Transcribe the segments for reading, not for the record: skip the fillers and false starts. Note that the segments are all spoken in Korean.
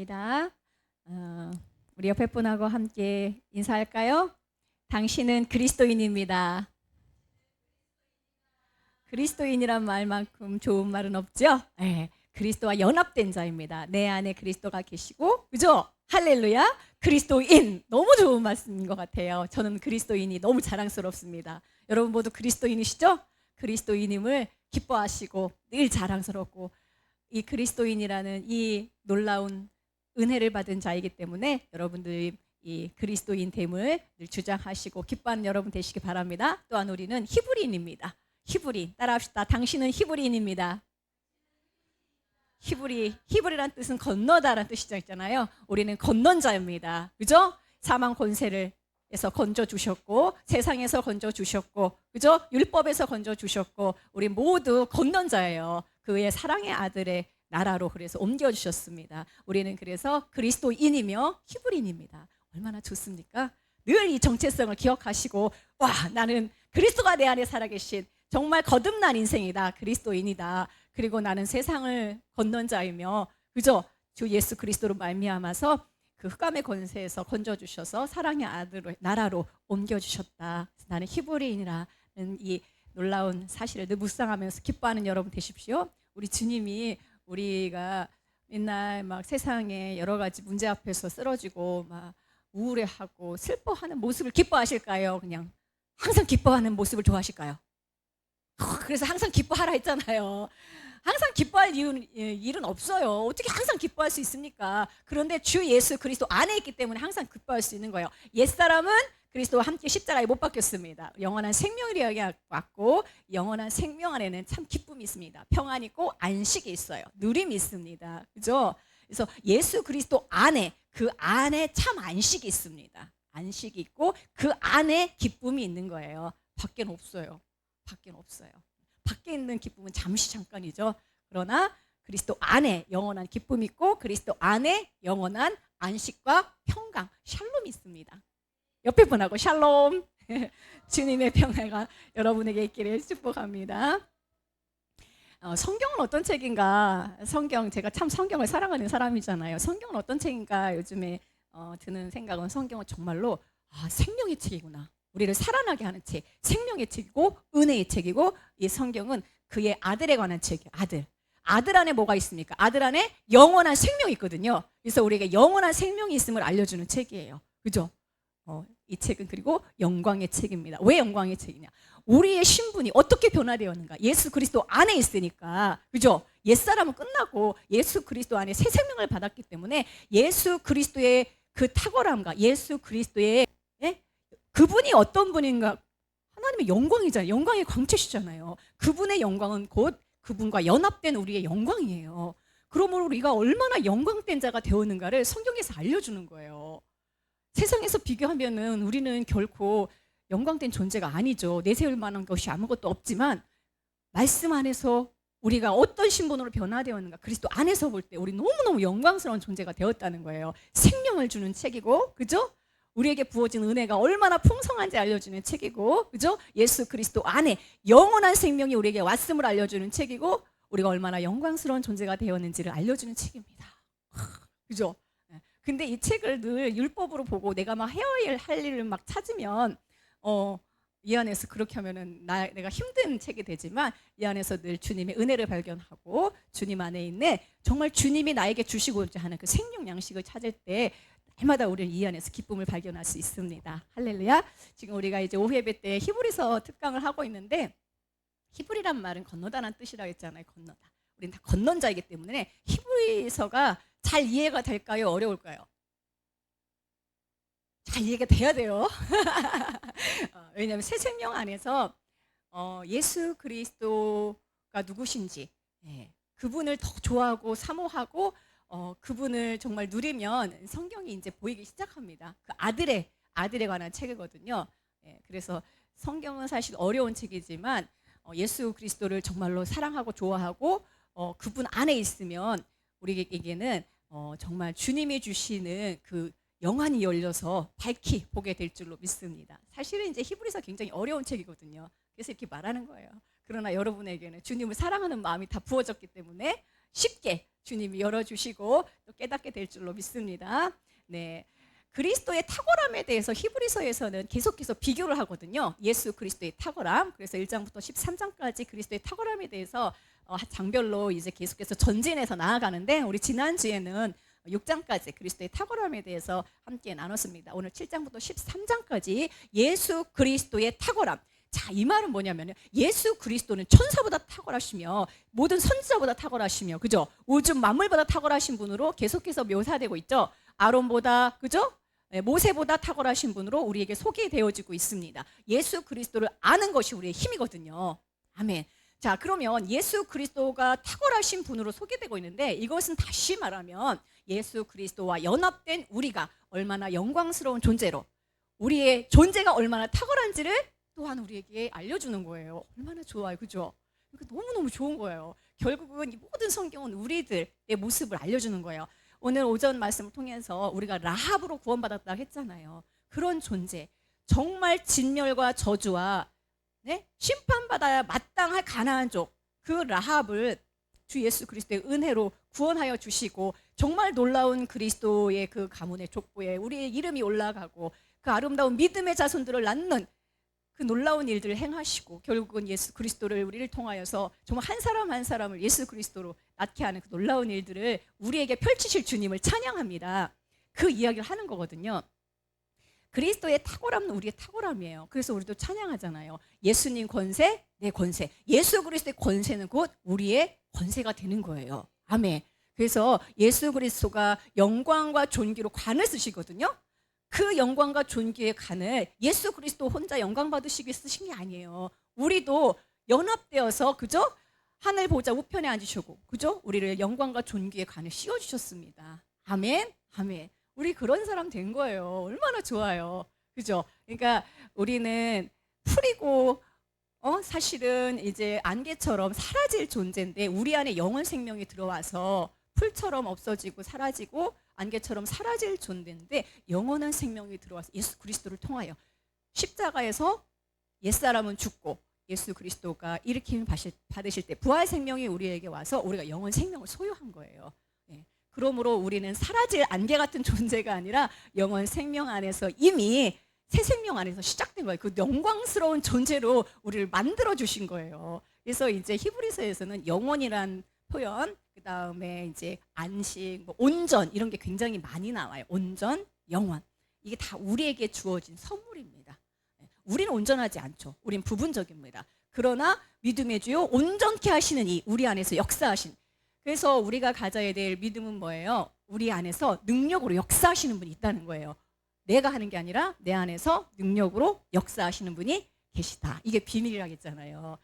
반갑습니다. 우리 옆에 분하고 함께 인사할까요? 당신은 그리스도인입니다. 그리스도인이란 말만큼 좋은 말은 없죠? 네, 그리스도와 연합된 자입니다. 내 안에 그리스도가 계시고, 그죠? 할렐루야! 그리스도인! 너무 좋은 말씀인 것 같아요. 저는 그리스도인이 너무 자랑스럽습니다. 여러분 모두 그리스도인이시죠? 그리스도인임을 기뻐하시고 늘 자랑스럽고, 이 그리스도인이라는 이 놀라운 은혜를 받은 자이기 때문에 여러분들이 이 그리스도인됨을 늘 주장하시고 기뻐하는 여러분 되시기 바랍니다. 또한 우리는 히브리인입니다. 히브리 따라합시다. 당신은 히브리인입니다. 히브리란 뜻은 건너다라는 뜻이잖아요. 우리는 건넌 자입니다. 그죠? 사망 권세에서 건져 주셨고, 세상에서 건져 주셨고, 그죠? 율법에서 건져 주셨고, 우리 모두 건넌 자예요. 그의 사랑의 아들의 나라로 그래서 옮겨주셨습니다. 우리는 그래서 그리스도인이며 히브리인입니다. 얼마나 좋습니까? 늘 이 정체성을 기억하시고, 와, 나는 그리스도가 내 안에 살아계신 정말 거듭난 인생이다. 그리스도인이다. 그리고 나는 세상을 건넌 자이며, 그죠? 주 예수 그리스도로 말미암아서 그 흑암의 권세에서 건져주셔서 사랑의 아들의 나라로 옮겨주셨다. 나는 히브리인이라는 이 놀라운 사실을 늘 묵상하면서 기뻐하는 여러분 되십시오. 우리 주님이 우리가 맨날 막 세상에 여러 가지 문제 앞에서 쓰러지고 막 우울해하고 슬퍼하는 모습을 기뻐하실까요? 그냥 항상 기뻐하는 모습을 좋아하실까요? 그래서 항상 기뻐하라 했잖아요. 항상 기뻐할 일은 없어요. 어떻게 항상 기뻐할 수 있습니까? 그런데 주 예수 그리스도 안에 있기 때문에 항상 기뻐할 수 있는 거예요. 옛사람은 그리스도와 함께 십자가에 못 박혔습니다. 영원한 생명을 받고 영원한 생명 안에는 참 기쁨이 있습니다. 평안이 있고 안식이 있어요. 누림이 있습니다. 그죠? 그래서 예수 그리스도 안에, 그 안에 참 안식이 있습니다. 안식이 있고 그 안에 기쁨이 있는 거예요. 밖에는 없어요. 밖에는 없어요. 밖에 있는 기쁨은 잠시 잠깐이죠. 그러나 그리스도 안에 영원한 기쁨이 있고 그리스도 안에 영원한 안식과 평강, 샬롬이 있습니다. 옆에 분하고 샬롬. 주님의 평화가 여러분에게 있기를 축복합니다. 성경은 어떤 책인가? 제가 참 성경을 사랑하는 사람이잖아요. 성경은 어떤 책인가? 요즘에 드는 생각은 성경은 정말로 생명의 책이구나. 우리를 살아나게 하는 책, 생명의 책이고 은혜의 책이고, 이 성경은 그의 아들에 관한 책이에요. 아들 안에 뭐가 있습니까? 아들 안에 영원한 생명이 있거든요. 그래서 우리에게 영원한 생명이 있음을 알려주는 책이에요. 그죠? 이 책은 그리고 영광의 책입니다. 왜 영광의 책이냐? 우리의 신분이 어떻게 변화되었는가? 예수 그리스도 안에 있으니까, 그죠? 옛사람은 끝나고 예수 그리스도 안에 새 생명을 받았기 때문에 예수 그리스도의 그 탁월함과 예수 그리스도의 그분이 어떤 분인가? 하나님의 영광이잖아요. 영광의 광채시잖아요. 그분의 영광은 곧 그분과 연합된 우리의 영광이에요. 그러므로 우리가 얼마나 영광된 자가 되었는가를 성경에서 알려주는 거예요. 세상에서 비교하면은 우리는 결코 영광된 존재가 아니죠. 내세울 만한 것이 아무것도 없지만, 말씀 안에서 우리가 어떤 신분으로 변화되었는가, 그리스도 안에서 볼 때 우리 너무너무 영광스러운 존재가 되었다는 거예요. 생명을 주는 책이고, 그죠? 우리에게 부어진 은혜가 얼마나 풍성한지 알려주는 책이고, 그죠? 예수 그리스도 안에 영원한 생명이 우리에게 왔음을 알려주는 책이고, 우리가 얼마나 영광스러운 존재가 되었는지를 알려주는 책입니다. 그죠? 근데 이 책을 늘 율법으로 보고 내가 막 헤어야 할 일을 막 찾으면 이 안에서 그렇게 하면은 내가 힘든 책이 되지만, 이 안에서 늘 주님의 은혜를 발견하고 주님 안에 있는 정말 주님이 나에게 주시고자 하는 그 생명 양식을 찾을 때 날마다 우리는 이 안에서 기쁨을 발견할 수 있습니다. 할렐루야. 지금 우리가 이제 오후예배 때 히브리서 특강을 하고 있는데, 히브리란 말은 건너다라는 뜻이라고 했잖아요. 건너다. 우리는 다 건넌 자이기 때문에 히브리서가 잘 이해가 될까요? 어려울까요? 잘 이해가 돼야 돼요. 왜냐하면 새 생명 안에서 예수 그리스도가 누구신지, 그분을 더 좋아하고 사모하고 그분을 정말 누리면 성경이 이제 보이기 시작합니다. 그 아들에 관한 책이거든요. 그래서 성경은 사실 어려운 책이지만 예수 그리스도를 정말로 사랑하고 좋아하고 그분 안에 있으면 우리에게는 정말 주님이 주시는 그 영안이 열려서 밝히 보게 될 줄로 믿습니다. 사실은 이제 히브리서 굉장히 어려운 책이거든요. 그래서 이렇게 말하는 거예요. 그러나 여러분에게는 주님을 사랑하는 마음이 다 부어졌기 때문에 쉽게 주님이 열어주시고 또 깨닫게 될 줄로 믿습니다. 네. 그리스도의 탁월함에 대해서 히브리서에서는 계속해서 비교를 하거든요. 예수 그리스도의 탁월함. 그래서 1장부터 13장까지 그리스도의 탁월함에 대해서 장별로 이제 계속해서 전진해서 나아가는데, 우리 지난주에는 6장까지 그리스도의 탁월함에 대해서 함께 나눴습니다. 오늘 7장부터 13장까지 예수 그리스도의 탁월함. 자, 이 말은 뭐냐면요, 예수 그리스도는 천사보다 탁월하시며 모든 선지자보다 탁월하시며, 그죠? 우주 만물보다 탁월하신 분으로 계속해서 묘사되고 있죠. 아론보다, 그죠? 모세보다 탁월하신 분으로 우리에게 소개되어지고 있습니다. 예수 그리스도를 아는 것이 우리의 힘이거든요. 아멘. 자, 그러면 예수 그리스도가 탁월하신 분으로 소개되고 있는데, 이것은 다시 말하면 예수 그리스도와 연합된 우리가 얼마나 영광스러운 존재로, 우리의 존재가 얼마나 탁월한지를 또한 우리에게 알려주는 거예요. 얼마나 좋아요, 그죠? 너무너무 좋은 거예요. 결국은 이 모든 성경은 우리들의 모습을 알려주는 거예요. 오늘 오전 말씀을 통해서 우리가 라합으로 구원받았다고 했잖아요. 그런 존재, 정말 진멸과 저주와 심판받아야 마땅할 가나안 족, 그 라합을 주 예수 그리스도의 은혜로 구원하여 주시고, 정말 놀라운 그리스도의 그 가문의 족보에 우리의 이름이 올라가고 그 아름다운 믿음의 자손들을 낳는 그 놀라운 일들을 행하시고, 결국은 예수 그리스도를 우리를 통하여서 정말 한 사람 한 사람을 예수 그리스도로 낳게 하는 그 놀라운 일들을 우리에게 펼치실 주님을 찬양합니다. 그 이야기를 하는 거거든요. 그리스도의 탁월함은 우리의 탁월함이에요. 그래서 우리도 찬양하잖아요. 예수님 권세, 내 권세. 예수 그리스도의 권세는 곧 우리의 권세가 되는 거예요. 아멘. 그래서 예수 그리스도가 영광과 존귀로 관을 쓰시거든요. 그 영광과 존귀의 관을 예수 그리스도 혼자 영광 받으시기 위해 쓰신 게 아니에요. 우리도 연합되어서, 그죠? 하늘 보좌 우편에 앉으시고, 그죠? 우리를 영광과 존귀의 관을 씌워주셨습니다. 아멘. 아멘. 우리 그런 사람 된 거예요. 얼마나 좋아요, 그죠? 그러니까 우리는 풀이고 사실은 이제 안개처럼 사라질 존재인데, 우리 안에 영원 생명이 들어와서 풀처럼 없어지고 사라지고 안개처럼 사라질 존재인데, 영원한 생명이 들어와서 예수 그리스도를 통하여 십자가에서 옛사람은 죽고 예수 그리스도가 일으킴을 받으실 때 부활 생명이 우리에게 와서 우리가 영원 생명을 소유한 거예요. 그러므로 우리는 사라질 안개 같은 존재가 아니라 영원 생명 안에서 이미 새 생명 안에서 시작된 거예요. 그 영광스러운 존재로 우리를 만들어 주신 거예요. 그래서 이제 히브리서에서는 영원이란 표현, 그 다음에 이제 안식, 온전, 이런 게 굉장히 많이 나와요. 온전, 영원. 이게 다 우리에게 주어진 선물입니다. 우리는 온전하지 않죠. 우린 부분적입니다. 그러나 믿음의 주요 온전케 하시는 이 우리 안에서 역사하신, 그래서 우리가 가져야 될 믿음은 뭐예요? 우리 안에서 능력으로 역사하시는 분이 있다는 거예요. 내가 하는 게 아니라 내 안에서 능력으로 역사하시는 분이 계시다. 이게 비밀이라고 했잖아요.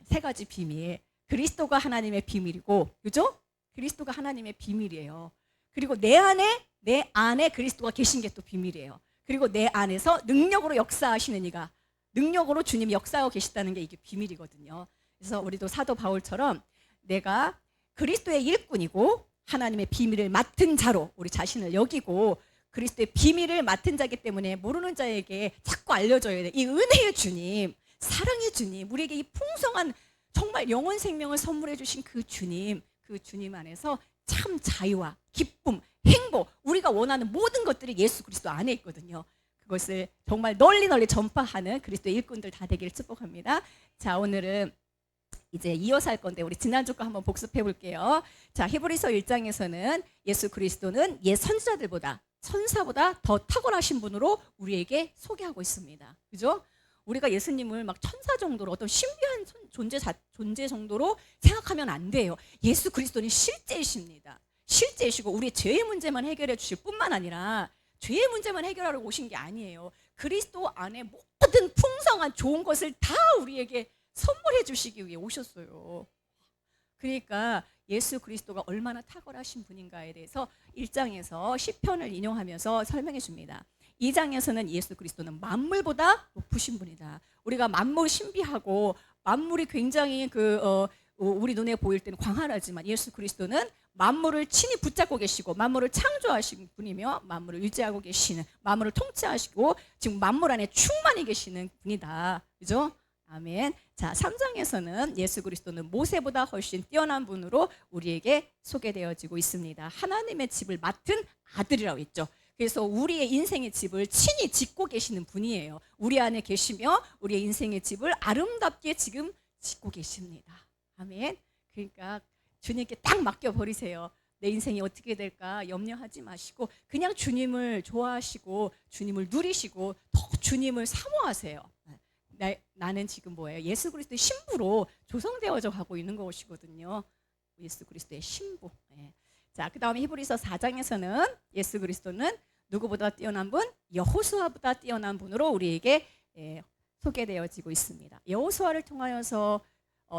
세 가지 비밀. 그리스도가 하나님의 비밀이고, 그죠? 그리스도가 하나님의 비밀이에요. 그리고 내 안에 그리스도가 계신 게 또 비밀이에요. 그리고 내 안에서 능력으로 역사하시는 이가, 능력으로 주님이 역사하고 계시다는 게 이게 비밀이거든요. 그래서 우리도 사도 바울처럼 내가 그리스도의 일꾼이고 하나님의 비밀을 맡은 자로 우리 자신을 여기고, 그리스도의 비밀을 맡은 자이기 때문에 모르는 자에게 자꾸 알려줘야 돼. 이 은혜의 주님, 사랑의 주님, 우리에게 이 풍성한 정말 영원 생명을 선물해 주신 그 주님 안에서 참 자유와 기쁨, 행복, 우리가 원하는 모든 것들이 예수 그리스도 안에 있거든요. 그것을 정말 널리 전파하는 그리스도의 일꾼들 다 되기를 축복합니다. 자, 오늘은 이제 이어서 할 건데 우리 지난주 거 한번 복습해 볼게요. 자, 히브리서 1장에서는 예수 그리스도는 옛 선지자들보다, 천사보다 더 탁월하신 분으로 우리에게 소개하고 있습니다. 그죠? 우리가 예수님을 막 천사 정도로, 어떤 신비한 존재 정도로 생각하면 안 돼요. 예수 그리스도는 실제이십니다. 실제이시고 우리의 죄의 문제만 해결해 주실 뿐만 아니라 죄의 문제만 해결하러 오신 게 아니에요. 그리스도 안에 모든 풍성한 좋은 것을 다 우리에게 선물해 주시기 위해 오셨어요. 그러니까 예수 그리스도가 얼마나 탁월하신 분인가에 대해서 1장에서 시편을 인용하면서 설명해 줍니다. 2장에서는 예수 그리스도는 만물보다 높으신 분이다. 우리가 만물 신비하고 만물이 굉장히 우리 눈에 보일 때는 광활하지만 예수 그리스도는 만물을 친히 붙잡고 계시고 만물을 창조하신 분이며 만물을 유지하고 계시는, 만물을 통치하시고 지금 만물 안에 충만히 계시는 분이다. 그죠? 아멘. 자, 3장에서는 예수 그리스도는 모세보다 훨씬 뛰어난 분으로 우리에게 소개되어지고 있습니다. 하나님의 집을 맡은 아들이라고 했죠. 그래서 우리의 인생의 집을 친히 짓고 계시는 분이에요. 우리 안에 계시며 우리의 인생의 집을 아름답게 지금 짓고 계십니다. 아멘. 그러니까 주님께 딱 맡겨버리세요. 내 인생이 어떻게 될까 염려하지 마시고 그냥 주님을 좋아하시고 주님을 누리시고 더 주님을 사모하세요. 나는 지금 뭐예요? 예수 그리스도의 신부로 조성되어져 가고 있는 것이거든요. 예수 그리스도의 신부. 네. 자, 그 다음에 히브리서 4장에서는 예수 그리스도는 누구보다 뛰어난 분? 여호수아보다 뛰어난 분으로 우리에게 소개되어지고 있습니다. 여호수아를 통하여서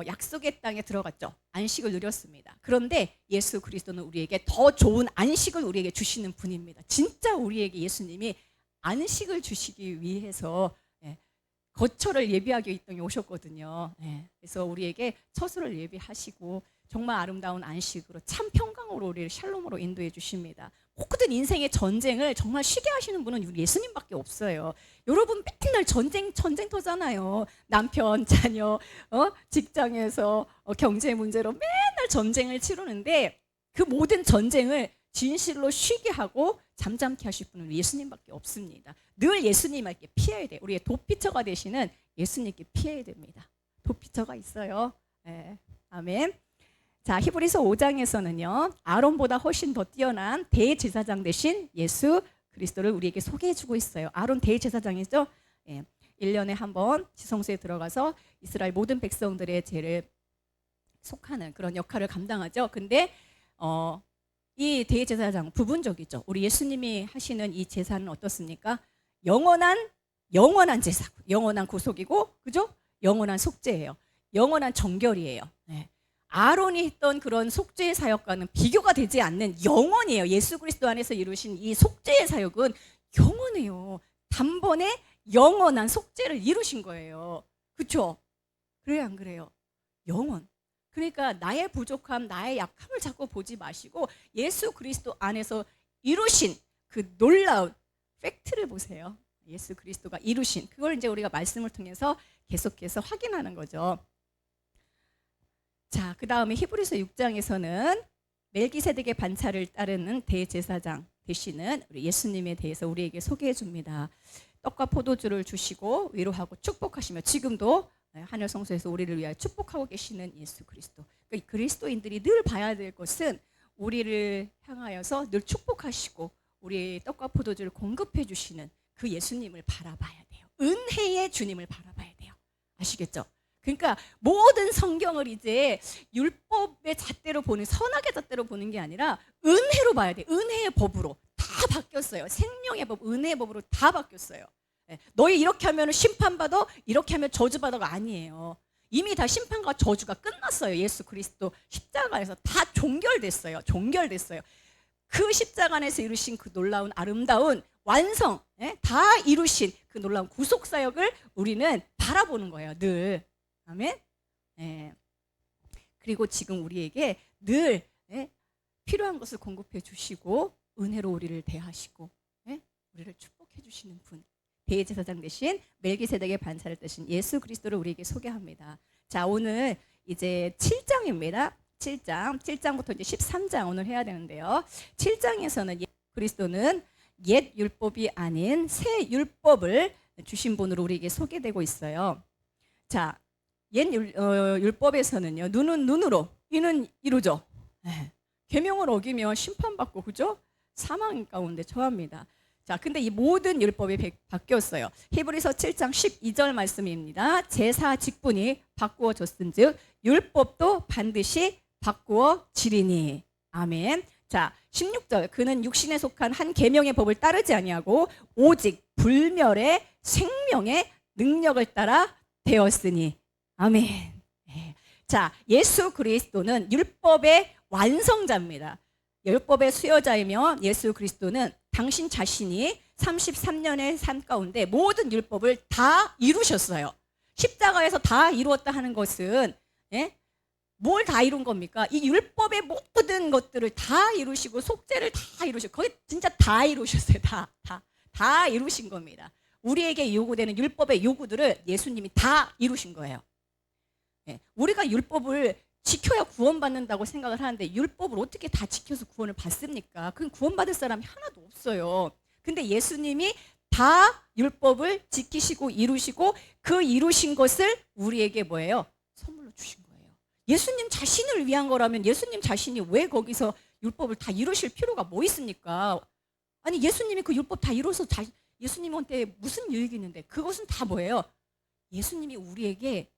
약속의 땅에 들어갔죠. 안식을 누렸습니다. 그런데 예수 그리스도는 우리에게 더 좋은 안식을 우리에게 주시는 분입니다. 진짜 우리에게 예수님이 안식을 주시기 위해서 거처를 예비하기 이 땅에 오셨거든요. 그래서 우리에게 처소를 예비하시고 정말 아름다운 안식으로 참 평강으로 우리를 샬롬으로 인도해 주십니다. 모든 인생의 전쟁을 정말 쉬게 하시는 분은 우리 예수님밖에 없어요. 여러분 맨날 전쟁터잖아요. 남편, 자녀, 직장에서 경제 문제로 맨날 전쟁을 치르는데 그 모든 전쟁을 진실로 쉬게 하고 잠잠케 하실 분은 예수님밖에 없습니다. 늘 예수님께 피해야 돼요. 우리의 도피처가 되시는 예수님께 피해야 됩니다. 도피처가 있어요. 네. 아멘. 자, 히브리서 5장에서는요. 아론보다 훨씬 더 뛰어난 대제사장 되신 예수 그리스도를 우리에게 소개해주고 있어요. 아론 대제사장이죠. 1년에 한 번 지성소에 들어가서 이스라엘 모든 백성들의 죄를 속하는 그런 역할을 감당하죠. 근데 이 대제사장 부분적이죠. 우리 예수님이 하시는 이 제사는 어떻습니까? 영원한 제사, 영원한 구속이고, 그죠? 영원한 속죄예요. 영원한 정결이에요. 네. 아론이 했던 그런 속죄의 사역과는 비교가 되지 않는 영원이에요. 예수 그리스도 안에서 이루신 이 속죄의 사역은 영원해요. 단번에 영원한 속죄를 이루신 거예요. 그렇죠? 그래요, 안 그래요? 영원. 그러니까 나의 부족함, 나의 약함을 자꾸 보지 마시고 예수 그리스도 안에서 이루신 그 놀라운 팩트를 보세요. 예수 그리스도가 이루신 그걸 이제 우리가 말씀을 통해서 계속해서 확인하는 거죠. 자, 그 다음에 히브리서 6장에서는 멜기세덱의 반차를 따르는 대제사장 되시는 우리 예수님에 대해서 우리에게 소개해 줍니다. 떡과 포도주를 주시고 위로하고 축복하시며 지금도 하늘 성소에서 우리를 위하여 축복하고 계시는 예수 그리스도. 그러니까 그리스도인들이 늘 봐야 될 것은 우리를 향하여서 늘 축복하시고 우리의 떡과 포도주를 공급해 주시는 그 예수님을 바라봐야 돼요. 은혜의 주님을 바라봐야 돼요. 아시겠죠? 그러니까 모든 성경을 이제 율법의 잣대로 보는, 선악의 잣대로 보는 게 아니라 은혜로 봐야 돼요. 은혜의 법으로 다 바뀌었어요. 생명의 법, 은혜의 법으로 다 바뀌었어요. 너희 이렇게 하면 심판받아, 이렇게 하면 저주받아가 아니에요. 이미 다 심판과 저주가 끝났어요. 예수 그리스도 십자가 안에서 다 종결됐어요. 종결됐어요. 그 십자가 안에서 이루신 그 놀라운 아름다운 완성, 다 이루신 그 놀라운 구속사역을 우리는 바라보는 거예요. 늘. 아멘. 그리고 지금 우리에게 늘 필요한 것을 공급해 주시고 은혜로 우리를 대하시고 우리를 축복해 주시는 분. 대제사장 대신 멜기세덱의 반차를 뜨신 예수 그리스도를 우리에게 소개합니다. 자, 오늘 이제 7장입니다. 7장부터 이제 13장 오늘 해야 되는데요. 7장에서는 예수 그리스도는 옛 율법이 아닌 새 율법을 주신 분으로 우리에게 소개되고 있어요. 자, 옛 율법에서는요. 눈은 눈으로, 이는 이루죠. 계명을 어기면 심판받고, 그죠? 사망 가운데 처합니다. 자, 근데 이 모든 율법이 바뀌었어요. 히브리서 7장 12절 말씀입니다. 제사 직분이 바꾸어졌은즉 율법도 반드시 바꾸어지리니. 아멘. 자, 16절. 그는 육신에 속한 한 계명의 법을 따르지 아니하고 오직 불멸의 생명의 능력을 따라 되었으니. 아멘. 자, 예수 그리스도는 율법의 완성자입니다. 율법의 수여자이며 예수 그리스도는 당신 자신이 33년의 삶 가운데 모든 율법을 다 이루셨어요. 십자가에서 다 이루었다 하는 것은 뭘 다 이룬 겁니까? 이 율법의 모든 것들을 다 이루시고 속죄를 다 이루시고 거의 진짜 다 이루셨어요. 다 이루신 겁니다. 우리에게 요구되는 율법의 요구들을 예수님이 다 이루신 거예요. 우리가 율법을 지켜야 구원받는다고 생각을 하는데 율법을 어떻게 다 지켜서 구원을 받습니까? 그건 구원받을 사람이 하나도 없어요. 근데 예수님이 다 율법을 지키시고 이루시고 그 이루신 것을 우리에게 뭐예요? 선물로 주신 거예요. 예수님 자신을 위한 거라면 예수님 자신이 왜 거기서 율법을 다 이루실 필요가 뭐 있습니까? 아니 예수님이 그 율법 다 이루어서 예수님한테 무슨 유익이 있는데 그것은 다 뭐예요? 예수님이 우리에게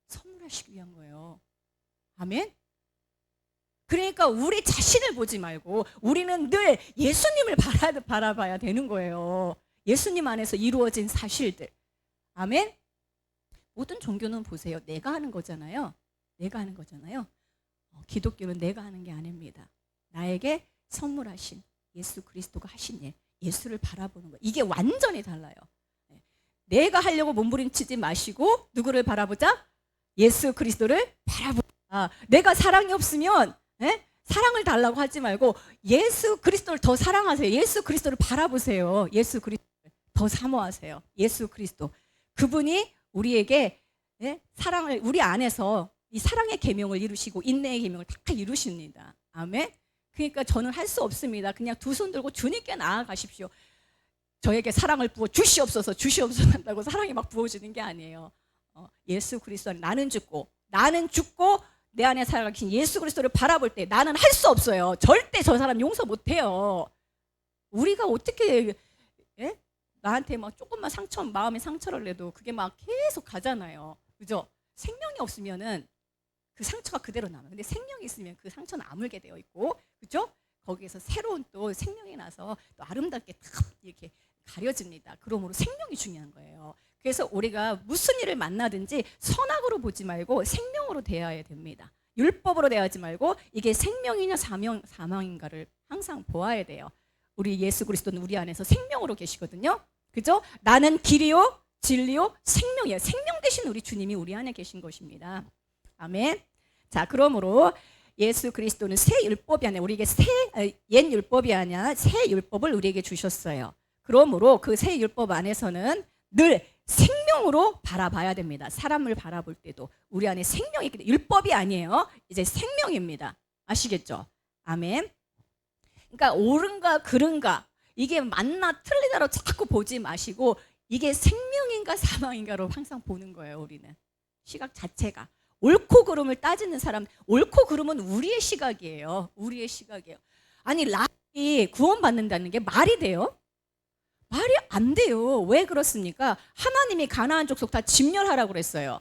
선물하시기 위한 거예요. 아멘? 그러니까 우리 자신을 보지 말고 우리는 늘 예수님을 바라봐야 되는 거예요. 예수님 안에서 이루어진 사실들. 아멘? 모든 종교는 보세요. 내가 하는 거잖아요. 내가 하는 거잖아요. 기독교는 내가 하는 게 아닙니다. 나에게 선물하신 예수 그리스도가 하신 일, 예수를 바라보는 거. 이게 완전히 달라요. 내가 하려고 몸부림치지 마시고 누구를 바라보자? 예수 그리스도를 바라보자. 내가 사랑이 없으면 사랑을 달라고 하지 말고 예수 그리스도를 더 사랑하세요. 예수 그리스도를 바라보세요. 예수 그리스도를 더 사모하세요. 예수 그리스도. 그분이 우리에게 사랑을 우리 안에서 이 사랑의 계명을 이루시고 인내의 계명을 다 이루십니다. 아멘. 그러니까 저는 할 수 없습니다. 그냥 두 손 들고 주님께 나아가십시오. 저에게 사랑을 부어 주시옵소서 한다고 사랑이 막 부어지는 게 아니에요. 예수 그리스도 나는 죽고 내 안에 살아계신 예수 그리스도를 바라볼 때 나는 할 수 없어요. 절대 저 사람 용서 못해요. 우리가 어떻게 나한테 막 조금만 마음에 상처를 내도 그게 막 계속 가잖아요. 그죠? 생명이 없으면은 그 상처가 그대로 남아요. 근데 생명이 있으면 그 상처는 아물게 되어 있고, 그죠? 거기에서 새로운 또 생명이 나서 또 아름답게 탁 이렇게 가려집니다. 그러므로 생명이 중요한 거예요. 그래서 우리가 무슨 일을 만나든지 선악으로 보지 말고 생명으로 대해야 됩니다. 율법으로 대하지 말고 이게 생명이냐 사망인가를 항상 보아야 돼요. 우리 예수 그리스도는 우리 안에서 생명으로 계시거든요. 그죠? 나는 길이요 진리요 생명이에요. 생명 대신 우리 주님이 우리 안에 계신 것입니다. 아멘. 자, 그러므로 예수 그리스도는 새 율법이 아니라 우리에게 옛 율법이 아니라 새 율법을 우리에게 주셨어요. 그러므로 그 새 율법 안에서는 늘 생명으로 바라봐야 됩니다. 사람을 바라볼 때도 우리 안에 생명이 있기 때문에 율법이 아니에요. 이제 생명입니다. 아시겠죠? 아멘. 그러니까 옳은가 그른가 이게 맞나 틀리다로 자꾸 보지 마시고 이게 생명인가 사망인가로 항상 보는 거예요. 우리는 시각 자체가 옳고 그름을 따지는 사람, 옳고 그름은 우리의 시각이에요. 우리의 시각이에요. 아니 라합이 구원받는다는 게 말이 돼요? 말이 안 돼요. 왜 그렇습니까? 하나님이 가나안 족속 다 진멸하라고 그랬어요.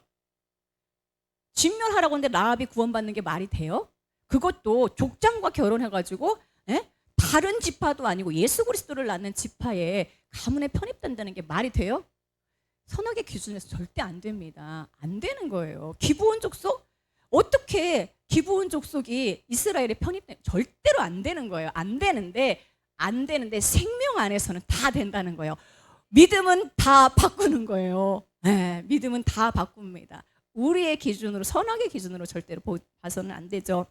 진멸하라고 했는데 라합이 구원받는 게 말이 돼요? 그것도 족장과 결혼해가지고 다른 지파도 아니고 예수 그리스도를 낳는 지파에 가문에 편입된다는 게 말이 돼요? 선악의 기준에서 절대 안 됩니다. 안 되는 거예요. 기브온 족속? 어떻게 기브온 족속이 이스라엘에 편입된? 절대로 안 되는 거예요. 안 되는데 생명 안에서는 다 된다는 거예요. 믿음은 다 바꾸는 거예요. 믿음은 다 바꿉니다. 우리의 기준으로 선악의 기준으로 절대로 봐서는 안 되죠.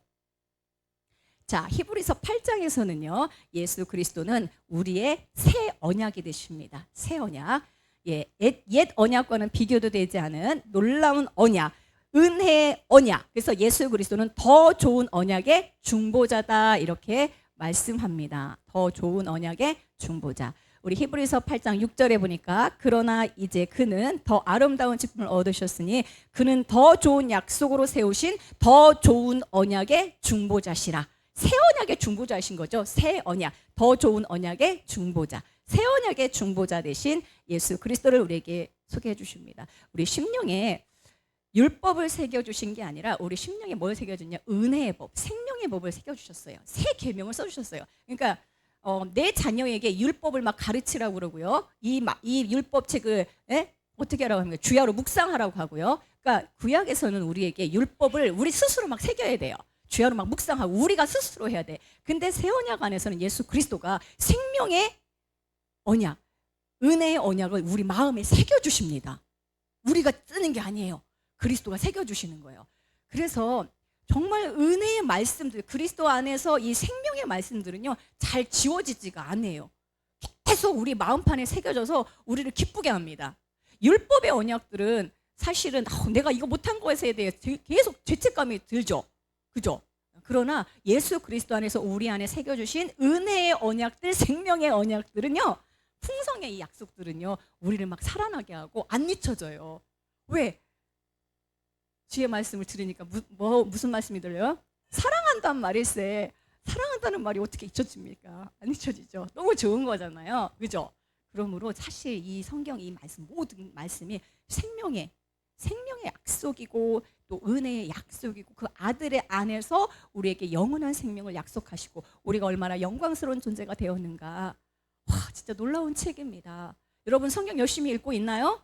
자, 히브리서 8장에서는요. 예수 그리스도는 우리의 새 언약이 되십니다. 새 언약. 옛 언약과는 비교도 되지 않은 놀라운 언약, 은혜의 언약. 그래서 예수 그리스도는 더 좋은 언약의 중보자다 이렇게 말씀합니다. 더 좋은 언약의 중보자. 우리 히브리서 8장 6절에 보니까 그러나 이제 그는 더 아름다운 직분을 얻으셨으니 그는 더 좋은 약속으로 세우신 더 좋은 언약의 중보자시라. 새 언약의 중보자이신 거죠. 새 언약, 더 좋은 언약의 중보자. 새 언약의 중보자 되신 예수 그리스도를 우리에게 소개해 주십니다. 우리 심령에 율법을 새겨주신 게 아니라 우리 심령에 뭘 새겨줬냐? 은혜의 법, 생명의 법을 새겨주셨어요. 새 계명을 써주셨어요. 그러니까 내 자녀에게 율법을 막 가르치라고 그러고요. 이 율법책을 어떻게 하라고 합니까? 주야로 묵상하라고 하고요. 그러니까 구약에서는 우리에게 율법을 우리 스스로 막 새겨야 돼요. 주야로 막 묵상하고 우리가 스스로 해야 돼. 근데 새 언약 안에서는 예수 그리스도가 생명의 언약, 은혜의 언약을 우리 마음에 새겨주십니다. 우리가 쓰는 게 아니에요. 그리스도가 새겨주시는 거예요. 그래서 정말 은혜의 말씀들, 그리스도 안에서 이 생명의 말씀들은요 잘 지워지지가 않아요. 계속 우리 마음판에 새겨져서 우리를 기쁘게 합니다. 율법의 언약들은 사실은 내가 이거 못한 것에 대해 계속 죄책감이 들죠. 그죠? 그러나 예수 그리스도 안에서 우리 안에 새겨주신 은혜의 언약들, 생명의 언약들은요, 풍성의 이 약속들은요, 우리를 막 살아나게 하고 안 잊혀져요. 왜? 주의 말씀을 들으니까 무슨 말씀이 들려요? 사랑한다는 말일세. 사랑한다는 말이 어떻게 잊혀집니까? 안 잊혀지죠. 너무 좋은 거잖아요. 그죠? 그러므로 사실 이 성경 이 말씀, 모든 말씀이 생명의 약속이고 또 은혜의 약속이고 그 아들의 안에서 우리에게 영원한 생명을 약속하시고 우리가 얼마나 영광스러운 존재가 되었는가. 와, 진짜 놀라운 책입니다. 여러분 성경 열심히 읽고 있나요?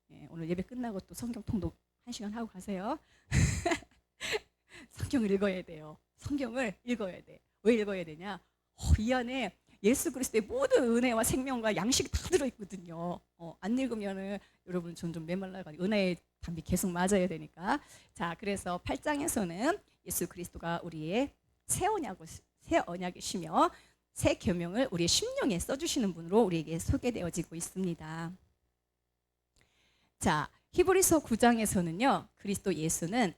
네, 오늘 예배 끝나고 또 성경 통독 1시간 하고 가세요. 성경을 읽어야 돼요. 성경을 읽어야 돼. 왜 읽어야 되냐? 이 안에 예수 그리스도의 모든 은혜와 생명과 양식이 다 들어있거든요. 안 읽으면은 여러분 점점 메말라가지고 은혜의 담비 계속 맞아야 되니까. 자, 그래서 8장에서는 예수 그리스도가 우리의 새 언약이시며 새 계명을 우리의 심령에 써주시는 분으로 우리에게 소개되어지고 있습니다. 자, 히브리서 9장에서는요, 그리스도 예수는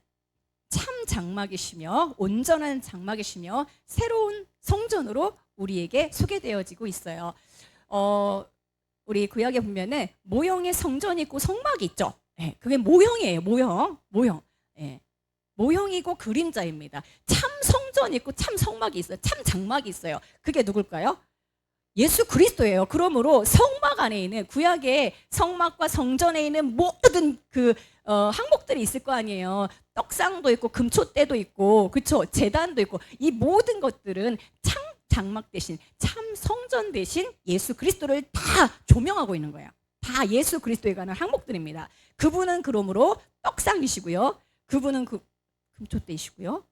참 장막이시며 온전한 장막이시며 새로운 성전으로 우리에게 소개되어지고 있어요. 우리 구약에 보면은 모형의 성전이 있고 성막이 있죠. 네, 그게 모형이에요. 모형. 네, 모형이고 그림자입니다. 참 성전이 있고 참 성막이 있어요. 참 장막이 있어요. 그게 누굴까요? 예수 그리스도예요. 그러므로 성막 안에 있는 구약의 성막과 성전에 있는 모든 그 항목들이 있을 거 아니에요. 떡상도 있고 금초대도 있고, 그렇죠? 제단도 있고, 이 모든 것들은 참 장막 대신 참 성전 대신 예수 그리스도를 다 조명하고 있는 거예요. 다 예수 그리스도에 관한 항목들입니다. 그분은 그러므로 떡상이시고요. 그분은 금초대이시고요.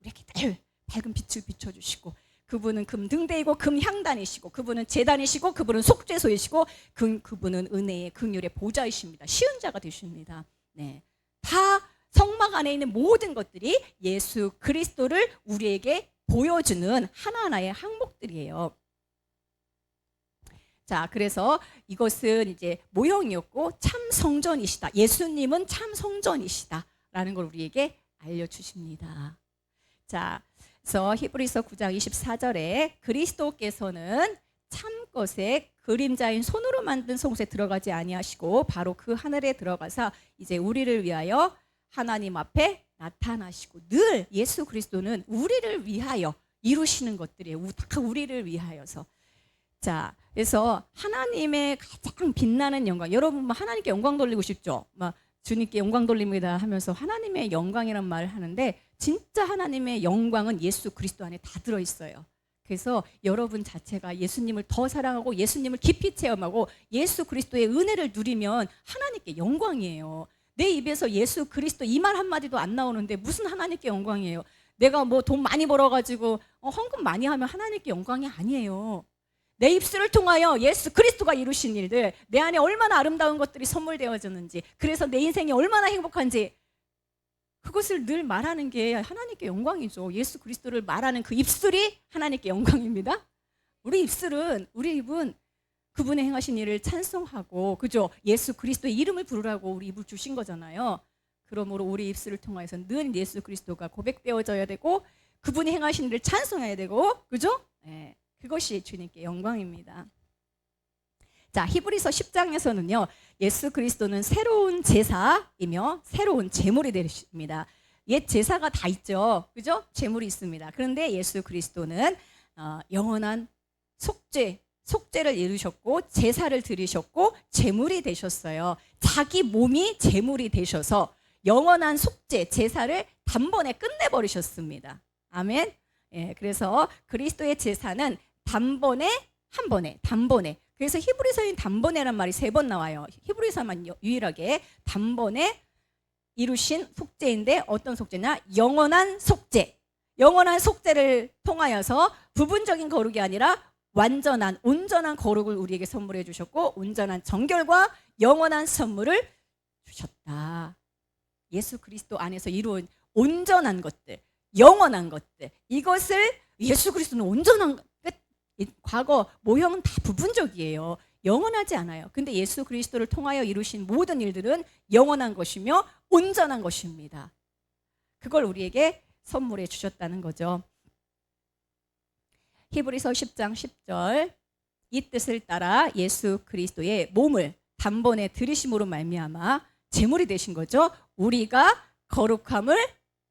우리에게 밝은 빛을 비춰주시고, 그분은 금등대이고 금향단이시고, 그분은 제단이시고, 그분은 속죄소이시고, 그분은 은혜의 긍휼의 보좌이십니다. 시은자가 되십니다. 네, 다 성막 안에 있는 모든 것들이 예수 그리스도를 우리에게 보여주는 하나하나의 항목들이에요. 자, 그래서 이것은 이제 모형이었고 참 성전이시다. 예수님은 참 성전이시다라는 걸 우리에게 알려주십니다. 자, 그래서 히브리서 9장 24절에 그리스도께서는 참 것의 그림자인 손으로 만든 성소에 들어가지 아니하시고 바로 그 하늘에 들어가서 이제 우리를 위하여 하나님 앞에 나타나시고, 늘 예수 그리스도는 우리를 위하여 이루시는 것들이에요. 다 우리를 위하여서. 자, 그래서 하나님의 가장 빛나는 영광, 여러분 하나님께 영광 돌리고 싶죠? 막 주님께 영광 돌립니다 하면서 하나님의 영광이란 말을 하는데, 진짜 하나님의 영광은 예수 그리스도 안에 다 들어있어요. 그래서 여러분 자체가 예수님을 더 사랑하고 예수님을 깊이 체험하고 예수 그리스도의 은혜를 누리면 하나님께 영광이에요. 내 입에서 예수 그리스도 이 말 한마디도 안 나오는데 무슨 하나님께 영광이에요? 내가 뭐 돈 많이 벌어가지고 헌금 많이 하면 하나님께 영광이 아니에요. 내 입술을 통하여 예수 그리스도가 이루신 일들, 내 안에 얼마나 아름다운 것들이 선물되어졌는지, 그래서 내 인생이 얼마나 행복한지, 그것을 늘 말하는 게 하나님께 영광이죠. 예수 그리스도를 말하는 그 입술이 하나님께 영광입니다. 우리 입은 그분의 행하신 일을 찬송하고, 그죠? 예수 그리스도의 이름을 부르라고 우리 입을 주신 거잖아요. 그러므로 우리 입술을 통해서 늘 예수 그리스도가 고백되어져야 되고, 그분이 행하신 일을 찬송해야 되고, 그죠? 네, 그것이 주님께 영광입니다. 자, 히브리서 10장에서는요, 예수 그리스도는 새로운 제사이며 새로운 제물이 되십니다. 옛 제사가 다 있죠, 그죠? 제물이 있습니다. 그런데 예수 그리스도는 영원한 속죄를 이루셨고 제사를 드리셨고 제물이 되셨어요. 자기 몸이 제물이 되셔서 영원한 속죄, 제사를 단번에 끝내버리셨습니다. 아멘. 예, 그래서 그리스도의 제사는 단번에. 그래서 히브리서인 단번에란 말이 3번 나와요. 히브리서만 유일하게 단번에 이루신 속죄인데, 어떤 속죄냐? 영원한 속죄. 영원한 속죄를 통하여서 부분적인 거룩이 아니라 온전한 거룩을 우리에게 선물해 주셨고, 온전한 정결과 영원한 선물을 주셨다. 예수 그리스도 안에서 이루어진 온전한 것들, 영원한 것들, 이것을 예수 그리스도는 온전한, 이 과거 모형은 다 부분적이에요. 영원하지 않아요. 근데 예수 그리스도를 통하여 이루신 모든 일들은 영원한 것이며 온전한 것입니다. 그걸 우리에게 선물해 주셨다는 거죠. 히브리서 10장 10절 이 뜻을 따라 예수 그리스도의 몸을 단번에 들이심으로 말미암아 제물이 되신 거죠. 우리가 거룩함을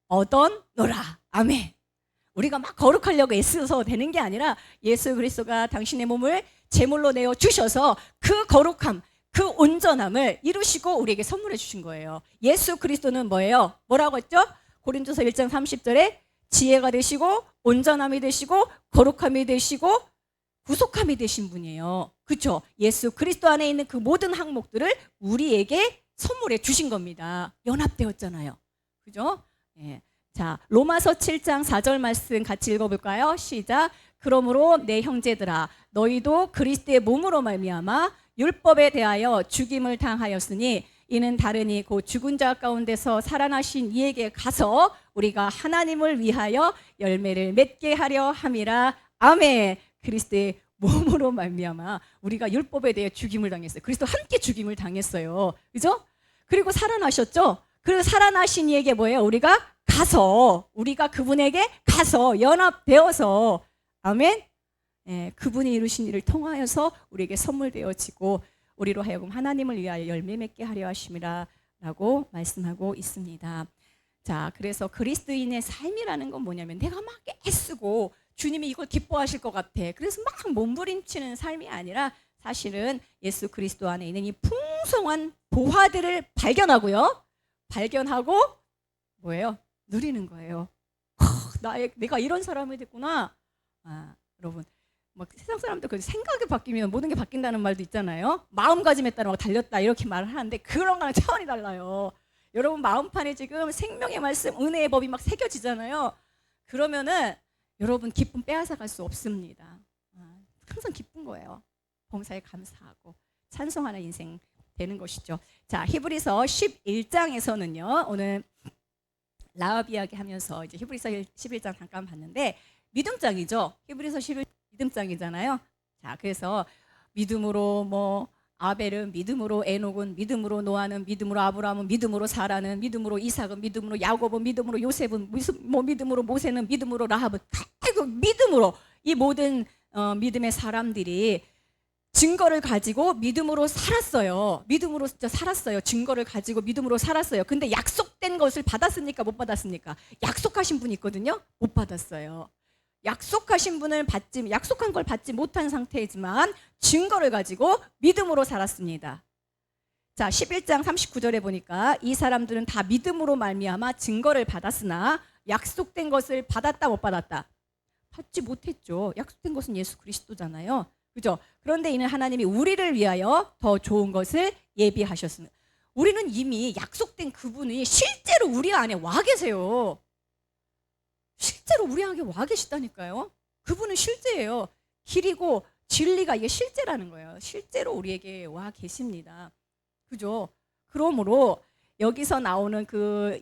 얻었노라. 아멘. 우리가 막 거룩하려고 애써서 되는 게 아니라 예수 그리스도가 당신의 몸을 제물로 내어 주셔서 그 거룩함, 그 온전함을 이루시고 우리에게 선물해 주신 거예요. 예수 그리스도는 뭐예요? 뭐라고 했죠? 고린도서 1장 30절에 지혜가 되시고 온전함이 되시고 거룩함이 되시고 구속함이 되신 분이에요. 그렇죠? 예수 그리스도 안에 있는 그 모든 항목들을 우리에게 선물해 주신 겁니다. 연합되었잖아요. 그죠? 예. 자, 로마서 7장 4절 말씀 같이 읽어볼까요? 시작. 그러므로 내 형제들아 너희도 그리스도의 몸으로 말미암아 율법에 대하여 죽임을 당하였으니 이는 다르니 곧 죽은 자 가운데서 살아나신 이에게 가서 우리가 하나님을 위하여 열매를 맺게 하려 함이라. 아멘. 그리스도의 몸으로 말미암아 우리가 율법에 대해 죽임을 당했어요. 그리스도 함께 죽임을 당했어요. 그죠? 그리고 살아나셨죠? 그리고 살아나신 이에게 뭐예요? 우리가 그분에게 가서 연합되어서 아멘. 예, 그분이 이루신 일을 통하여서 우리에게 선물되어지고 우리로 하여금 하나님을 위하여 열매 맺게 하려 하심이라 라고 말씀하고 있습니다. 자, 그래서 그리스도인의 삶이라는 건 뭐냐면 내가 막 애쓰고 주님이 이걸 기뻐하실 것 같아. 그래서 막 몸부림치는 삶이 아니라 사실은 예수 그리스도 안에 있는 이 풍성한 보화들을 발견하고 뭐예요? 누리는 거예요. 내가 이런 사람이 됐구나. 여러분, 막 세상 사람들 그 생각이 바뀌면 모든 게 바뀐다는 말도 있잖아요. 마음가짐에 따라 막 달렸다 이렇게 말을 하는데 그런 거랑 차원이 달라요. 여러분 마음판에 지금 생명의 말씀, 은혜의 법이 막 새겨지잖아요. 그러면은 여러분 기쁨 빼앗아갈 수 없습니다. 항상 기쁜 거예요. 범사에 감사하고 찬송하는 인생 되는 것이죠. 자, 히브리서 11장에서는요. 오늘 라합 이야기 하면서 이제 히브리서 11장 잠깐 봤는데 믿음장이죠. 히브리서 11장 믿음장이잖아요. 자, 그래서 믿음으로 뭐 아벨은 믿음으로 에녹은 믿음으로 노아는 믿음으로 아브라함은 믿음으로 사라는 믿음으로 이삭은 믿음으로 야곱은 믿음으로 요셉은 뭐 믿음으로 모세는 믿음으로 라합은 다 믿음으로 이 모든 믿음의 사람들이 증거를 가지고 믿음으로 살았어요. 믿음으로 진짜 살았어요. 증거를 가지고 믿음으로 살았어요. 근데 약속된 것을 받았습니까? 못 받았습니까? 약속하신 분이 있거든요. 못 받았어요. 약속하신 분을 약속한 걸 받지 못한 상태이지만 증거를 가지고 믿음으로 살았습니다. 자, 11장 39절에 보니까 이 사람들은 다 믿음으로 말미암아 증거를 받았으나 약속된 것을 받았다 못 받았다? 받지 못했죠. 약속된 것은 예수 그리스도잖아요. 그죠? 그런데 이는 하나님이 우리를 위하여 더 좋은 것을 예비하셨습니다. 우리는 이미 약속된 그분이 실제로 우리 안에 와 계세요. 실제로 우리 안에 와 계시다니까요. 그분은 실제예요. 길이고 진리가 이게 실제라는 거예요. 실제로 우리에게 와 계십니다. 그죠? 그러므로 여기서 나오는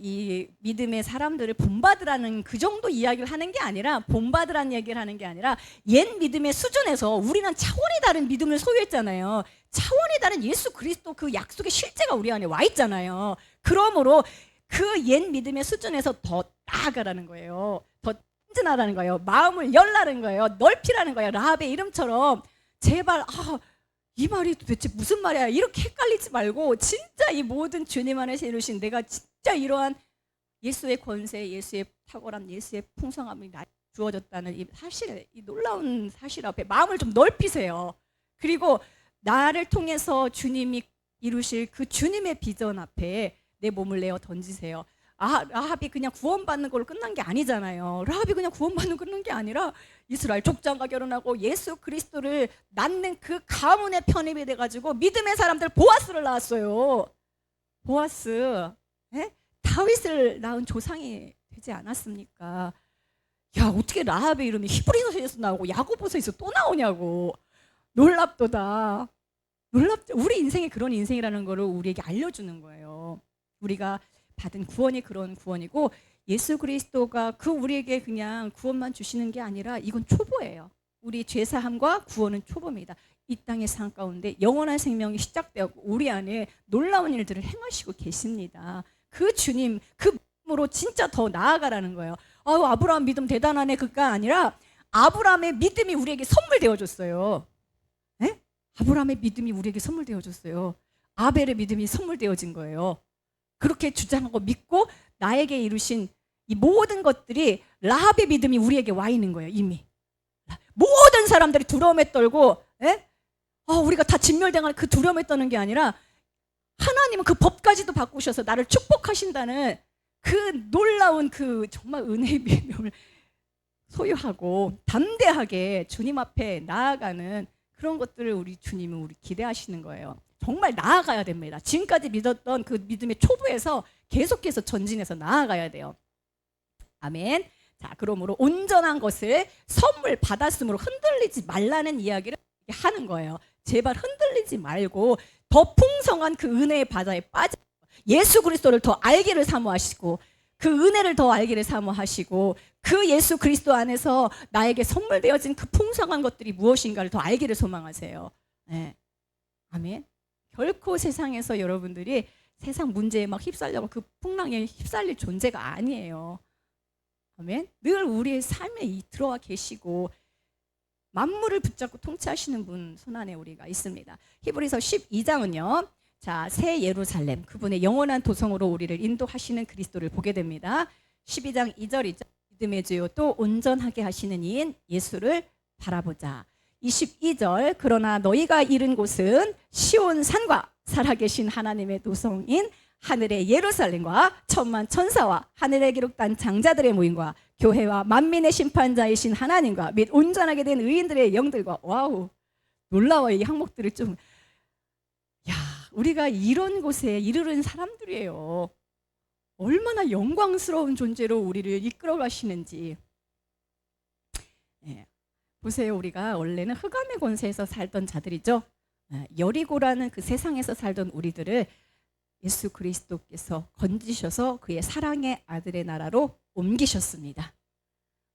이 믿음의 사람들을 본받으라는 그 정도 이야기를 하는 게 아니라 본받으라는 얘기를 하는 게 아니라 옛 믿음의 수준에서 우리는 차원이 다른 믿음을 소유했잖아요. 차원이 다른 예수 그리스도 그 약속의 실제가 우리 안에 와 있잖아요. 그러므로 그 옛 믿음의 수준에서 더 나아가라는 거예요. 더 친근하라는 거예요. 마음을 열라는 거예요. 넓히라는 거예요. 라합의 이름처럼 제발 이 말이 도대체 무슨 말이야 이렇게 헷갈리지 말고 진짜 이 모든 주님 안에서 이루신 내가 진짜 이러한 예수의 권세, 예수의 탁월함, 예수의 풍성함이 나에게 주어졌다는 이 사실, 이 놀라운 사실 앞에 마음을 좀 넓히세요. 그리고 나를 통해서 주님이 이루실 그 주님의 비전 앞에 내 몸을 내어 던지세요. 라합이 그냥 구원받는 걸로 끝난 게 아니잖아요. 라합이 그냥 구원받는 걸로 끝난 게 아니라 이스라엘 족장과 결혼하고 예수 그리스도를 낳는 그 가문의 편입이 돼가지고 믿음의 사람들 보아스를 낳았어요. 보아스, 예? 다윗을 낳은 조상이 되지 않았습니까? 야, 어떻게 라합의 이름이 히브리서에서 나오고 야고보서에서 또 나오냐고. 놀랍도다. 놀랍죠. 우리 인생이 그런 인생이라는 거를 우리에게 알려주는 거예요. 우리가 받은 구원이 그런 구원이고 예수 그리스도가 우리에게 그냥 구원만 주시는 게 아니라 이건 초보예요. 우리 죄사함과 구원은 초범이다. 이 땅의 삶 가운데 영원한 생명이 시작되었고 우리 안에 놀라운 일들을 행하시고 계십니다. 그 주님, 그 믿음으로 진짜 더 나아가라는 거예요. 아유, 아브라함 믿음 대단하네 그가 아니라 아브라함의 믿음이 우리에게 선물되어졌어요. 네? 아브라함의 믿음이 우리에게 선물되어졌어요. 아벨의 믿음이 선물되어진 거예요. 그렇게 주장하고 믿고 나에게 이루신 이 모든 것들이 라합의 믿음이 우리에게 와 있는 거예요. 이미 모든 사람들이 두려움에 떨고 우리가 다 진멸당할 그 두려움에 떠는 게 아니라 하나님은 그 법까지도 바꾸셔서 나를 축복하신다는 그 놀라운 그 정말 은혜의 믿음을 소유하고 담대하게 주님 앞에 나아가는 그런 것들을 우리 주님은 우리 기대하시는 거예요. 정말 나아가야 됩니다. 지금까지 믿었던 그 믿음의 초보에서 계속해서 전진해서 나아가야 돼요. 아멘. 자, 그러므로 온전한 것을 선물 받았으므로 흔들리지 말라는 이야기를 하는 거예요. 제발 흔들리지 말고 더 풍성한 그 은혜의 바다에 빠져 예수 그리스도를 더 알기를 사모하시고 그 은혜를 더 알기를 사모하시고 그 예수 그리스도 안에서 나에게 선물되어진 그 풍성한 것들이 무엇인가를 더 알기를 소망하세요. 네. 아멘. 결코 세상에서 여러분들이 세상 문제에 막 휩쓸려고 그 풍랑에 휩쓸릴 존재가 아니에요. 아멘. 늘 우리의 삶에 들어와 계시고 만물을 붙잡고 통치하시는 분 손안에 우리가 있습니다. 히브리서 12장은요. 자, 새 예루살렘 그분의 영원한 도성으로 우리를 인도하시는 그리스도를 보게 됩니다. 12장 2절이죠. 믿음의 주요 또 온전하게 하시는 이인 예수를 바라보자. 22절 그러나 너희가 이른 곳은 시온 산과 살아계신 하나님의 도성인 하늘의 예루살렘과 천만 천사와 하늘에 기록된 장자들의 모임과 교회와 만민의 심판자이신 하나님과 및 온전하게 된 의인들의 영들과 와우 놀라워요. 이 항목들을 좀 우리가 이런 곳에 이르는 사람들이에요. 얼마나 영광스러운 존재로 우리를 이끌어 가시는지. 보세요. 우리가 원래는 흑암의 권세에서 살던 자들이죠. 여리고라는 그 세상에서 살던 우리들을 예수 그리스도께서 건지셔서 그의 사랑의 아들의 나라로 옮기셨습니다.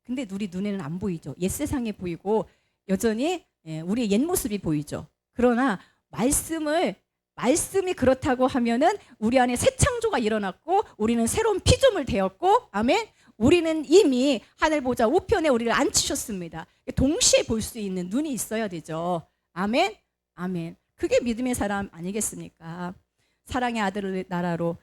근데 우리 눈에는 안 보이죠. 옛 세상에 보이고 여전히 우리의 옛 모습이 보이죠. 그러나 말씀이 그렇다고 하면은 우리 안에 새 창조가 일어났고 우리는 새로운 피조물 되었고 아멘. 우리는 이미 하늘 보좌 우편에 우리를 앉히셨습니다. 동시에 볼 수 있는 눈이 있어야 되죠. 아멘. 아멘. 그게 믿음의 사람 아니겠습니까? 사랑의 아들의 나라로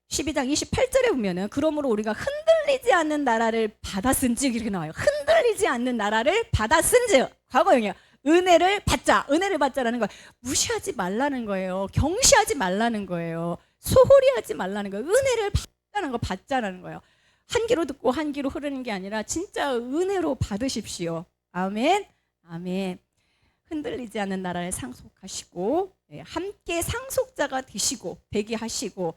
12장 28절에 보면은 그러므로 우리가 흔들리지 않는 나라를 받았은즉 이렇게 나와요. 흔들리지 않는 나라를 받았은즉 과거형이에요. 은혜를 받자라는 거 무시하지 말라는 거예요. 경시하지 말라는 거예요. 소홀히 하지 말라는 거예요. 은혜를 받자라는 거예요. 한 귀로 듣고 한 귀로 흐르는 게 아니라 진짜 은혜로 받으십시오. 아멘. 아멘. 흔들리지 않는 나라를 상속하시고 함께 상속자가 되게 하시고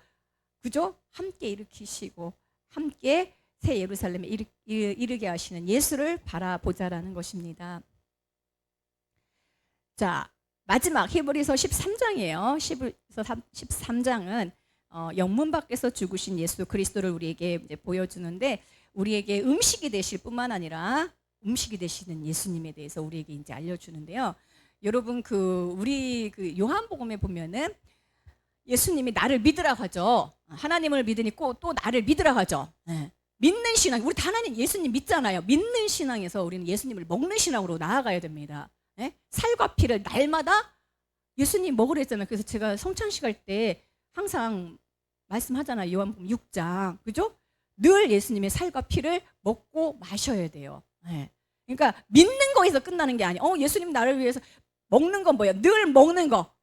그죠? 함께 일으키시고 함께 새 예루살렘에 이르게 하시는 예수를 바라보자라는 것입니다. 자, 마지막 히브리서 13장이에요. 히브리서 13장은 영문 밖에서 죽으신 예수 그리스도를 우리에게 이제 보여주는데 우리에게 음식이 되실 뿐만 아니라 음식이 되시는 예수님에 대해서 우리에게 이제 알려주는데요. 여러분 우리 요한복음에 보면은 예수님이 나를 믿으라고 하죠. 하나님을 믿으니 또 나를 믿으라고 하죠. 믿는 신앙, 우리 다 하나님 예수님 믿잖아요. 믿는 신앙에서 우리는 예수님을 먹는 신앙으로 나아가야 됩니다. 살과 피를 날마다 예수님 먹으라 했잖아요. 그래서 제가 성찬식 할 때 항상 말씀하잖아요. 요한복음 6장 그죠? 늘 예수님의 살과 피를 먹고 마셔야 돼요. 그러니까 믿는 거에서 끝나는 게 아니에요. 예수님 나를 위해서 먹는 건 뭐예요? 늘 먹는 거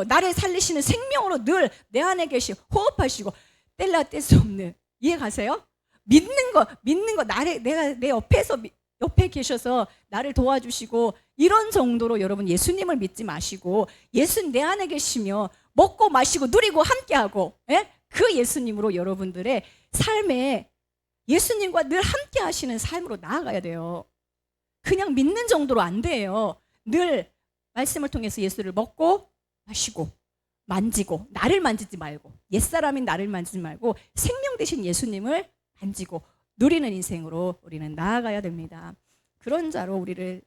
나를 살리시는 생명으로 늘 내 안에 계시고 호흡하시고 뗄라 뗄 수 없는 이해 가세요? 믿는 거 내가 내 옆에 계셔서 나를 도와주시고 이런 정도로 여러분 예수님을 믿지 마시고 예수님 내 안에 계시며 먹고 마시고 누리고 함께하고 그 예수님으로 여러분들의 삶에 예수님과 늘 함께 하시는 삶으로 나아가야 돼요. 그냥 믿는 정도로 안 돼요. 늘 말씀을 통해서 예수를 먹고 마시고 만지고 나를 만지지 말고 옛사람인 나를 만지지 말고 생명 되신 예수님을 만지고 누리는 인생으로 우리는 나아가야 됩니다. 그런 자로 우리를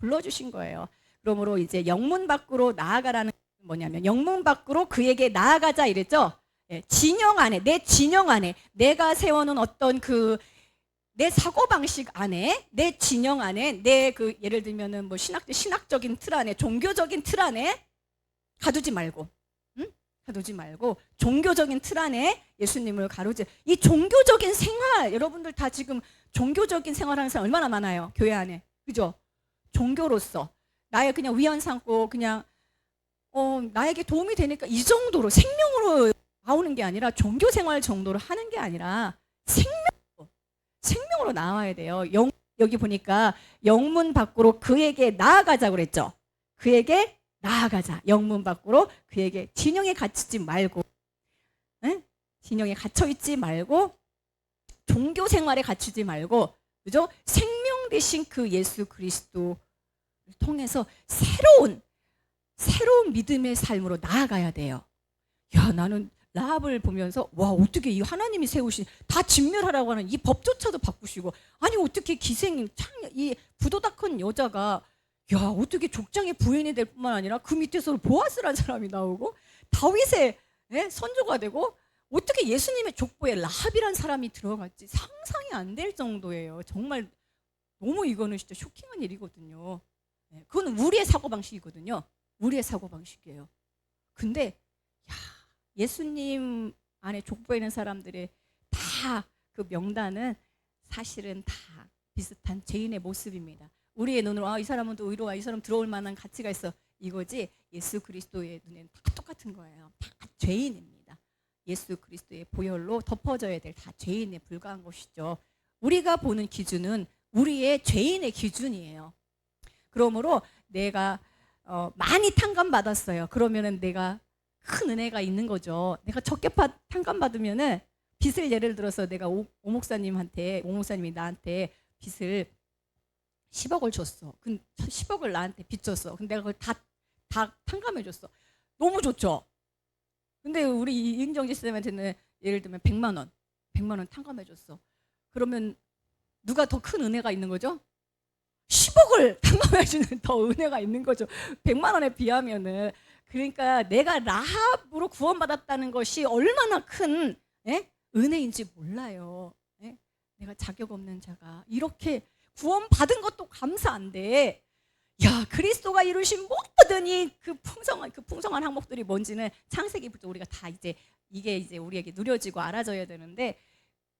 불러주신 거예요. 그러므로 이제 영문 밖으로 나아가라는 뭐냐면 영문 밖으로 그에게 나아가자 이랬죠. 예, 진영 안에, 내 진영 안에 내가 세워놓은 어떤 내 사고방식 안에, 내 진영 안에, 내 예를 들면은 뭐 신학적인 틀 안에, 종교적인 틀 안에 가두지 말고, 가두지 말고, 종교적인 틀 안에 예수님을 가두지. 이 종교적인 생활, 여러분들 다 지금 종교적인 생활하는 사람 얼마나 많아요? 교회 안에. 그죠? 종교로서. 나의 그냥 위안 삼고, 그냥, 나에게 도움이 되니까 이 정도로 생명으로 나오는 게 아니라 종교 생활 정도로 하는 게 아니라 생명으로 나와야 돼요. 여기 보니까 영문 밖으로 그에게 나아가자고 그랬죠. 그에게 나아가자. 영문 밖으로 그에게 진영에 갇히지 말고, 네? 진영에 갇혀 있지 말고, 종교 생활에 갇히지 말고, 그죠? 생명 되신 그 예수 그리스도를 통해서 새로운 믿음의 삶으로 나아가야 돼요. 야, 나는 라합을 보면서 와, 어떻게 이 하나님이 세우신 다 진멸하라고 하는 이 법조차도 바꾸시고, 아니 어떻게 이 부도덕 큰 여자가 야, 어떻게 족장의 부인이 될 뿐만 아니라 그 밑에서 보아스라는 사람이 나오고 다윗의 선조가 되고, 어떻게 예수님의 족보에 라합이란 사람이 들어갔지 상상이 안 될 정도예요. 정말 너무 이거는 진짜 쇼킹한 일이거든요. 그건 우리의 사고방식이거든요. 우리의 사고방식이에요. 근데 예수님 안에 족보에 있는 사람들의 다 그 명단은 사실은 다 비슷한 죄인의 모습입니다. 우리의 눈으로 이 사람은 또 의로와, 이 사람 들어올 만한 가치가 있어, 이거지. 예수 그리스도의 눈에는 다 똑같은 거예요. 다 죄인입니다. 예수 그리스도의 보혈로 덮어져야 될 다 죄인에 불과한 것이죠. 우리가 보는 기준은 우리의 죄인의 기준이에요. 그러므로 내가 많이 탕감받았어요. 그러면은 내가 큰 은혜가 있는 거죠. 내가 적게 탕감받으면은 빚을, 예를 들어서 내가 오 목사님이 나한테 빚을 10억을 줬어. 그 10억을 나한테 빚줬어. 근데 내가 그걸 다 탕감해 줬어. 너무 좋죠. 근데 우리 이은정지 쌤한테는 예를 들면 100만 원 탕감해 줬어. 그러면 누가 더 큰 은혜가 있는 거죠? 10억을 탕감해 주는 더 은혜가 있는 거죠. 100만 원에 비하면은. 그러니까 내가 라합으로 구원받았다는 것이 얼마나 큰 은혜인지 몰라요. 내가 자격 없는 자가 이렇게 구원받은 것도 감사한데, 야, 그리스도가 이루신 모든 그 풍성한 항목들이 뭔지는 창세기부터 우리가 다 이게 이제 우리에게 누려지고 알아져야 되는데,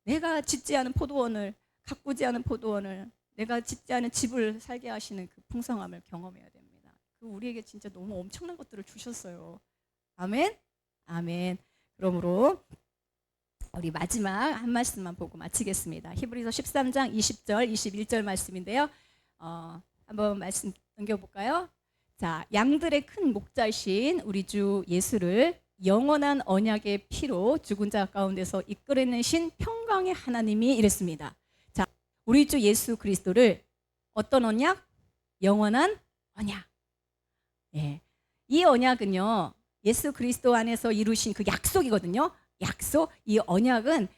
내가 짓지 않은 포도원을, 가꾸지 않은 포도원을, 내가 짓지 않은 집을 살게 하시는 그 풍성함을 경험해야 됩니다. 우리에게 진짜 너무 엄청난 것들을 주셨어요. 아멘? 아멘. 그러므로 우리 마지막 한 말씀만 보고 마치겠습니다. 히브리서 13장 20절, 21절 말씀인데요. 한번 말씀 넘겨볼까요? 자, 양들의 큰 목자이신 우리 주 예수를 영원한 언약의 피로 죽은 자 가운데서 이끌어내신 평강의 하나님이 이랬습니다. 자, 우리 주 예수 그리스도를 어떤 언약? 영원한 언약. 이 언약은요, 예수 그리스도 안에서 이루신 그 약속이거든요. 약속. 이 언약은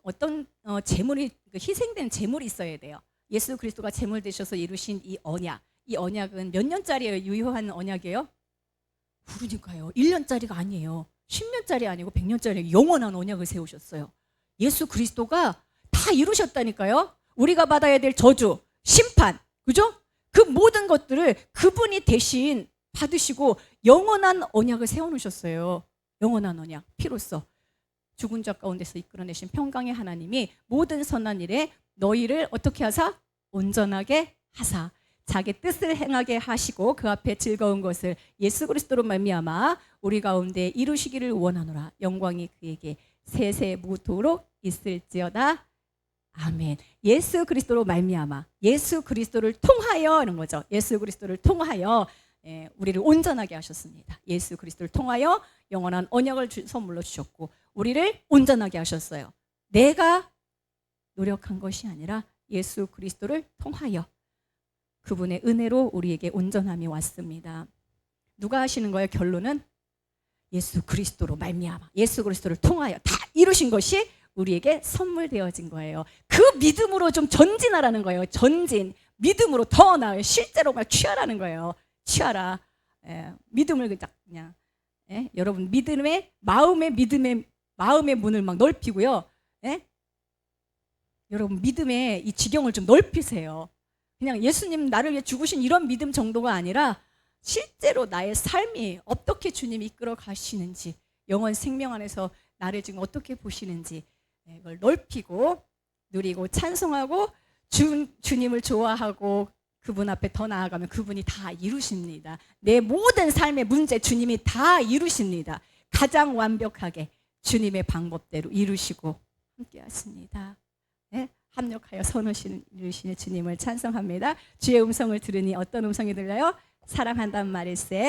어떤 제물이, 희생된 제물이 있어야 돼요. 예수 그리스도가 제물 되셔서 이루신 이 언약은 몇 년짜리예요? 유효한 언약이에요? 그러니까요. 1년짜리가 아니에요. 10년짜리 아니고 100년짜리 영원한 언약을 세우셨어요. 예수 그리스도가 다 이루셨다니까요. 우리가 받아야 될 저주, 심판, 그죠? 그 모든 것들을 그분이 대신 받으시고 영원한 언약을 세워놓으셨어요. 영원한 언약, 피로써 죽은 자 가운데서 이끌어내신 평강의 하나님이 모든 선한 일에 너희를 어떻게 하사? 온전하게 하사. 자기 뜻을 행하게 하시고 그 앞에 즐거운 것을 예수 그리스도로 말미암아 우리 가운데 이루시기를 원하노라. 영광이 그에게 세세무토록 있을지어다. 아멘. 예수 그리스도로 말미암아, 예수 그리스도를 통하여 이런 거죠. 예수 그리스도를 통하여 우리를 온전하게 하셨습니다. 예수 그리스도를 통하여 영원한 언약을 선물로 주셨고 우리를 온전하게 하셨어요. 내가 노력한 것이 아니라 예수 그리스도를 통하여 그분의 은혜로 우리에게 온전함이 왔습니다. 누가 하시는 거예요? 결론은 예수 그리스도로 말미암아, 예수 그리스도를 통하여 다 이루신 것이 우리에게 선물되어진 거예요. 그 믿음으로 좀 전진하라는 거예요. 전진. 믿음으로 더 나아요. 실제로 말 취하라는 거예요. 취하라. 믿음을 그냥 여러분 믿음의 마음의 문을 막 넓히고요. 여러분 믿음의 이 지경을 좀 넓히세요. 그냥 예수님 나를 위해 죽으신 이런 믿음 정도가 아니라 실제로 나의 삶이 어떻게 주님이 이끌어 가시는지, 영원 생명 안에서 나를 지금 어떻게 보시는지 이걸 넓히고 누리고 찬송하고 주님을 좋아하고 그분 앞에 더 나아가면 그분이 다 이루십니다. 내 모든 삶의 문제 주님이 다 이루십니다. 가장 완벽하게 주님의 방법대로 이루시고 함께 하십니다. 합력하여 선하시는 이루시는 주님을 찬송합니다. 주의 음성을 들으니 어떤 음성이 들려요? 사랑한다는 말일세.